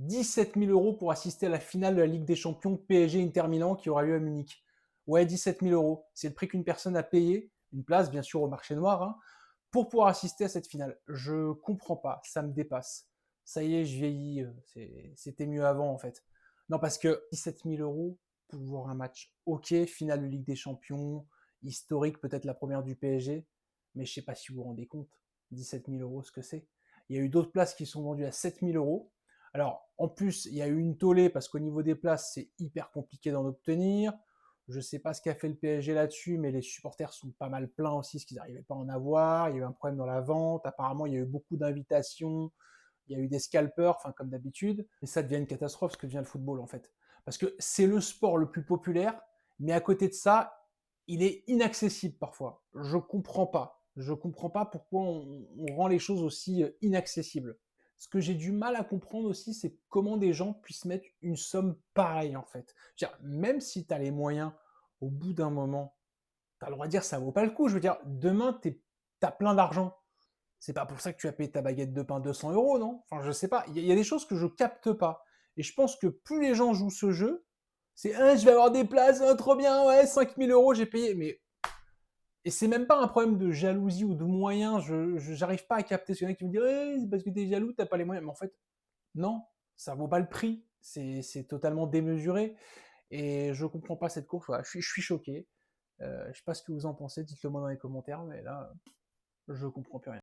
17 000 euros pour assister à la finale de la Ligue des Champions PSG-Inter Milan qui aura lieu à Munich. Ouais, 17 000 euros. C'est le prix qu'une personne a payé, une place bien sûr au marché noir, hein, pour pouvoir assister à cette finale. Je comprends pas, ça me dépasse. Ça y est, je vieillis, c'était mieux avant en fait. Non, parce que 17 000 euros pour voir un match, ok, finale de Ligue des Champions, historique, peut-être la première du PSG, mais je sais pas si vous vous rendez compte, 17 000 euros ce que c'est. Il y a eu d'autres places qui sont vendues à 7 000 euros. Alors, en plus, il y a eu une tollée parce qu'au niveau des places, c'est hyper compliqué d'en obtenir. Je ne sais pas ce qu'a fait le PSG là-dessus, mais les supporters sont pas mal pleins aussi, parce qu'ils n'arrivaient pas à en avoir. Il y a eu un problème dans la vente. Apparemment, il y a eu beaucoup d'invitations. Il y a eu des scalpers, enfin comme d'habitude. Et ça devient une catastrophe, ce que devient le football en fait. Parce que c'est le sport le plus populaire, mais à côté de ça, il est inaccessible parfois. Je comprends pas. Je comprends pas pourquoi on rend les choses aussi inaccessibles. Ce que j'ai du mal à comprendre aussi, c'est comment des gens puissent mettre une somme pareille en fait. Même si tu as les moyens, au bout d'un moment, tu as le droit de dire ça vaut pas le coup. Je veux dire, demain, tu as plein d'argent. C'est pas pour ça que tu as payé ta baguette de pain 200 euros, non? Enfin, je sais pas. Il y a des choses que je capte pas. Et je pense que plus les gens jouent ce jeu, c'est ah, je vais avoir des places, ah, trop bien, ouais, 5000 euros, j'ai payé. Mais et c'est même pas un problème de jalousie ou de moyens. J'arrive pas à capter. Ce qu'il y en a qui me disent c'est parce que t'es jaloux, t'as pas les moyens. Mais en fait, non, ça vaut pas le prix. C'est totalement démesuré. Et je comprends pas cette course. Voilà, je suis choqué. Je sais pas ce que vous en pensez. Dites-le moi dans les commentaires. Mais là, je comprends plus rien.